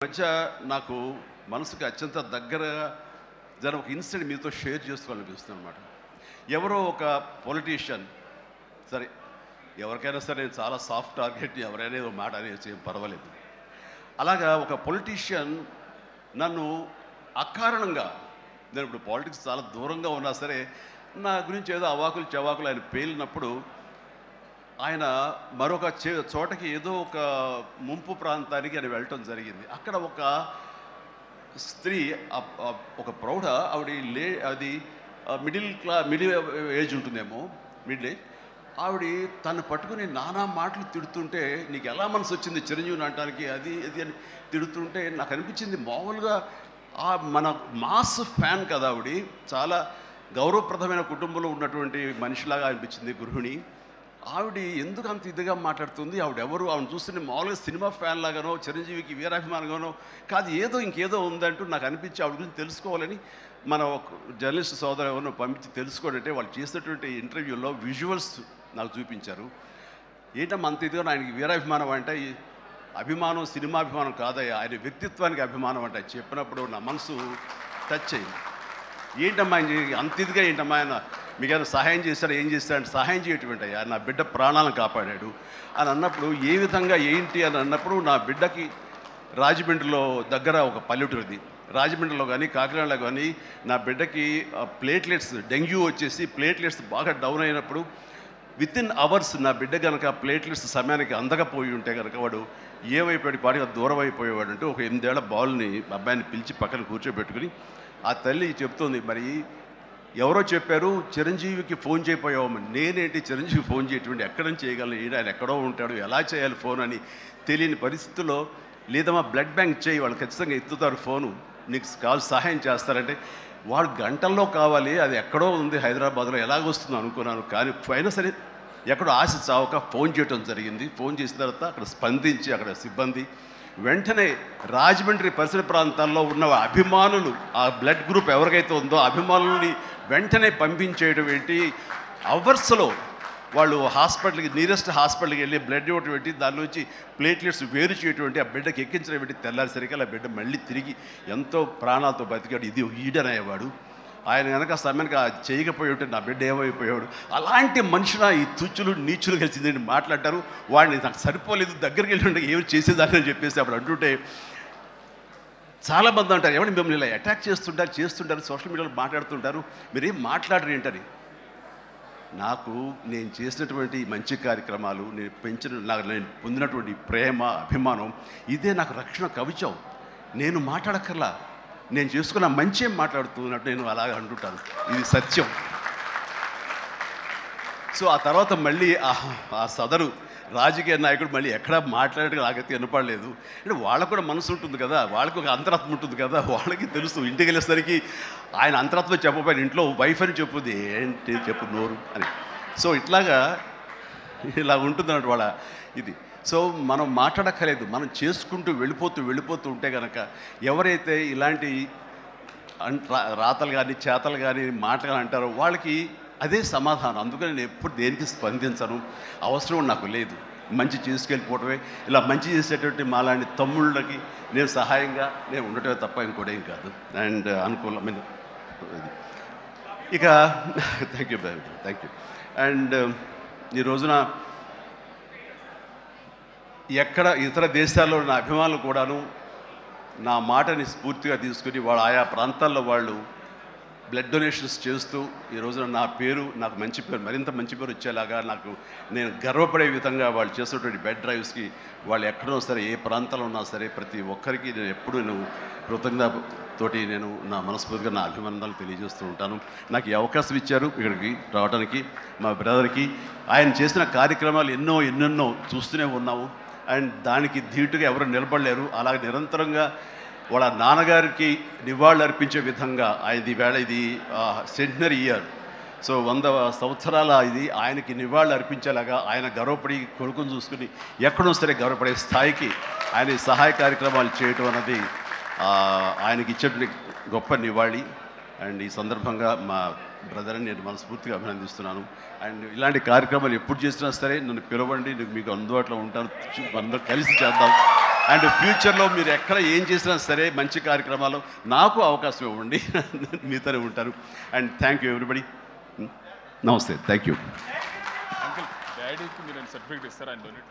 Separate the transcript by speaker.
Speaker 1: మధ్య నాకు మనసుకు అత్యంత దగ్గరగా జరిగిన ఒక ఇన్సిడెంట్ మీతో షేర్ చేసుకోవాలనిపిస్తుంది అనమాట. ఎవరో ఒక పొలిటీషియన్, సరే ఎవరికైనా సరే నేను చాలా సాఫ్ట్ టార్గెట్, ఎవరైనా ఏదో మాట అనేది ఏం పర్వాలేదు. అలాగా ఒక పొలిటీషియన్ నన్ను అకారణంగా, నేను ఇప్పుడు పాలిటిక్స్ చాలా దూరంగా ఉన్నా సరే నా గురించి ఏదో అవాకులు చవాకులు ఆయన పేలినప్పుడు ఆయన మరొక చోటకి ఏదో ఒక ముంపు ప్రాంతానికి ఆయన వెళ్ళటం జరిగింది. అక్కడ ఒక స్త్రీ, ఒక ప్రౌఢ ఆవిడ అది మిడిల్ ఏజ్ ఉంటుందేమో, మిడిల్ ఏజ్. ఆవిడ తను పట్టుకుని నానా మాటలు తిడుతుంటే, నీకు ఎలా మనసు వచ్చింది చిరంజీవిని అనడానికి, అది అది అని తిడుతుంటే నాకు అనిపించింది, మామూలుగా మన మాస్ ఫ్యాన్ కదా ఆవిడ, చాలా గౌరవప్రదమైన కుటుంబంలో ఉన్నటువంటి మనిషిలాగా అనిపించింది, గృహిణి. ఆవిడ ఎందుకు అంత ఇదిగా మాట్లాడుతుంది, ఆవిడెవరు, ఆవిడ చూస్తుంటే మామూలుగా సినిమా ఫ్యాన్ లాగానో చిరంజీవికి వీరాభిమానంగానో కాదు, ఇంకేదో ఉందంటూ నాకు అనిపించి ఆవిడ గురించి తెలుసుకోవాలని మన జర్నలిస్ట్ సోదరు ఎవరినో పంపించి తెలుసుకోవాలంటే వాళ్ళు చేసినటువంటి ఇంటర్వ్యూలో విజువల్స్ నాకు చూపించారు. ఏంటమ్మా అంత ఇదిగా, ఆయనకి వీరాభిమానం అంటే అభిమానం సినిమాభిమానం కాదయ్యా, ఆయన వ్యక్తిత్వానికి అభిమానం అంటే చెప్పినప్పుడు నా మనసు టచ్ అయింది. ఏంటమ్మా అంత ఇదిగా, ఏంటమ్మా ఆయన మీకు ఏమైనా సహాయం చేశాడు, ఏం చేశాడంటే సహాయం చేయటువంటి అయ్యా, నా బిడ్డ ప్రాణాలను కాపాడాడు అని అన్నప్పుడు, ఏ విధంగా ఏంటి అని అన్నప్పుడు, నా బిడ్డకి రాజమండ్రిలో దగ్గర ఒక పల్లెటూరిది, రాజమండ్రిలో కానీ కాకినాడలో కానీ నా బిడ్డకి ప్లేట్లెట్స్, డెంగ్యూ వచ్చేసి ప్లేట్లెట్స్ బాగా డౌన్ అయినప్పుడు వితిన్ అవర్స్ నా బిడ్డ కనుక ప్లేట్లెట్స్ సమయానికి అందకపోయి ఉంటే కనుక వాడు ఏమైపోయాడు, పాటిగా దూరం అయిపోయేవాడు. అంటే ఒక 8 ఏళ్ల బాలుని అబ్బాయిని పిలిచి పక్కన కూర్చోబెట్టుకుని ఆ తల్లి చెప్తోంది, మరి ఎవరో చెప్పారు చిరంజీవికి ఫోన్ చేయపోయావమ్మా. నేనేంటి చిరంజీవి ఫోన్ చేయటువంటి, ఎక్కడి నుంచి చేయగలను, ఆయన ఎక్కడో ఉంటాడు, ఎలా చేయాలి ఫోన్ అని తెలియని పరిస్థితుల్లో, లేదమ్మా బ్లడ్ బ్యాంక్ చేయి, వాళ్ళు ఖచ్చితంగా ఎత్తుతారు ఫోను, నీకు కాల్ సహాయం చేస్తారంటే, వాళ్ళు గంటల్లో కావాలి, అది ఎక్కడో ఉంది హైదరాబాద్లో, ఎలాగొస్తుందో అనుకున్నాను. కానీ అయినా సరే ఎక్కడో ఆశ చావక ఫోన్ చేయడం జరిగింది. ఫోన్ చేసిన తర్వాత అక్కడ స్పందించి అక్కడ సిబ్బంది వెంటనే రాజమండ్రి పరిసర ప్రాంతాల్లో ఉన్న అభిమానులు, ఆ బ్లడ్ గ్రూప్ ఎవరికైతే ఉందో అభిమానుల్ని వెంటనే పంపించేయడం ఏంటి, అవర్స్లో వాళ్ళు హాస్పిటల్కి, నియరెస్ట్ హాస్పిటల్కి వెళ్ళి బ్లడ్ ఇవ్వటం ఏంటి, దాని నుంచి ప్లేట్లెట్స్ వేరు చేయటువంటి, ఆ బిడ్డకి ఎక్కించడం ఏంటి, తెల్లారిసరికి ఆ బిడ్డ మళ్ళీ తిరిగి ఎంతో ప్రాణాలతో బతికాడు. ఇది ఈడనయ్యేవాడు. ఆయన కనుక సమయానికి చేయకపోయి ఉంటే నా బిడ్డ ఏమైపోయాడు. అలాంటి మనుషుల ఈ తుచ్చులు నీచులు కలిసిందని మాట్లాడతారు. వాడిని నాకు సరిపోలేదు, దగ్గరికి వెళ్ళి ఏమి చేసేదాన్ని అని చెప్పేసి అప్పుడు అంటుంటే చాలామంది అంటారు, ఎవరిని మిమ్మల్ని ఇలా అటాక్ చేస్తుంటారు సోషల్ మీడియాలో మాట్లాడుతుంటారు, మీరేం మాట్లాడరు ఏంటని. నాకు నేను చేసినటువంటి మంచి కార్యక్రమాలు, నేను పొందినటువంటి ప్రేమ అభిమానం, ఇదే నాకు రక్షణ కవచం. నేను మాట్లాడక్కర్లా, నేను చేసుకున్న మంచి ఏం మాట్లాడుతున్నట్టు నేను అలాగ అంటుంటాను, ఇది సత్యం. సో ఆ తర్వాత మళ్ళీ ఆ సదరు రాజకీయ నాయకుడు మళ్ళీ ఎక్కడా మాట్లాడేది నాకైతే వినపడలేదు. అంటే వాళ్ళకు కూడా మనసు ఉంటుంది కదా, వాళ్ళకి ఒక అంతరాత్మ ఉంటుంది కదా, వాళ్ళకి తెలుసు. ఇంటికి వెళ్ళేసరికి ఆయన అంతరాత్మ చెప్పబోయిన ఇంట్లో వైఫ్ అని చెప్పుద్ది, ఏంటి చెప్పు నోరు అని. సో ఇలా ఉంటుంది అన్నట్టు వాళ్ళ ఇది. సో మనం మాట్లాడక్కర్లేదు, మనం చేసుకుంటూ వెళ్ళిపోతూ ఉంటే కనుక ఎవరైతే ఇలాంటి రాతలు కానీ చేతలు కానీ మాటలు అంటారో వాళ్ళకి అదే సమాధానం. అందుకని నేను ఎప్పుడు దేనికి స్పందించను, అవసరం నాకు లేదు. మంచి చేసుకెళ్ళిపోవటమే, ఇలా మంచి చేసేటువంటి మాలాంటి తమ్ముళ్ళకి నేను సహాయంగా నేను ఉండటమే తప్ప ఇంకోటేం కాదు. అండ్ అనుకూలమైన ఇక థ్యాంక్ యూ. అండ్ ఈ రోజున ఎక్కడ ఇతర దేశాల్లో నా అభిమానులు కూడాను నా మాటని స్ఫూర్తిగా తీసుకుని వాళ్ళ ఆయా ప్రాంతాల్లో వాళ్ళు బ్లడ్ డొనేషన్స్ చేస్తూ ఈ రోజున నా పేరు, నాకు మంచి పేరు, మరింత మంచి పేరు వచ్చేలాగా నేను గర్వపడే విధంగా వాళ్ళు చేసేటువంటి బెడ్ డ్రైవ్స్కి వాళ్ళు ఎక్కడో సరే, ఏ ప్రాంతంలో ఉన్నా సరే, ప్రతి ఒక్కరికి నేను ఎప్పుడు కృతజ్ఞతతోటి నేను నా మనస్ఫూర్తిగా నా అభినందనలు తెలియజేస్తూ ఉంటాను. నాకు ఈ అవకాశం ఇచ్చారు ఇక్కడికి రావడానికి మా బ్రదర్కి. ఆయన చేసిన కార్యక్రమాలు ఎన్నెన్నో చూస్తూనే ఉన్నాము. అండ్ దానికి ధీటుగా ఎవరు నిలబడలేరు. అలాగే నిరంతరంగా వాళ్ళ నాన్నగారికి నివాళులు అర్పించే విధంగా ఇది సెంటనరీ ఇయర్. సో 100 సంవత్సరాల ఇది ఆయనకి నివాళులు అర్పించేలాగా ఆయన గర్వపడి కొడుకుని చూసుకుని ఎక్కడో సరే గర్వపడే స్థాయికి ఆయన సహాయ కార్యక్రమాలు చేయటం అన్నది ఆయనకి ఇచ్చేటువంటి గొప్ప నివాళి. అండ్ ఈ సందర్భంగా మా బ్రదర్ని నేను మనస్ఫూర్తిగా అభినందిస్తున్నాను. అండ్ ఇలాంటి కార్యక్రమాలు ఎప్పుడు చేసినా సరే నన్ను పిలవండి, మీకు అందుబాటులో ఉంటాను, అందరూ కలిసి చేద్దాం. అండ్ ఫ్యూచర్లో మీరు ఎక్కడ ఏం చేసినా సరే మంచి కార్యక్రమాలు నాకు అవకాశం ఇవ్వండి. మీతోనే ఉంటారు. And thank you everybody. నమస్తే. Thank you.
Speaker 2: అంకుల్ డాడీకి మీరు సర్టిఫికేట్ ఇస్తారా? ఆయన డొనేట్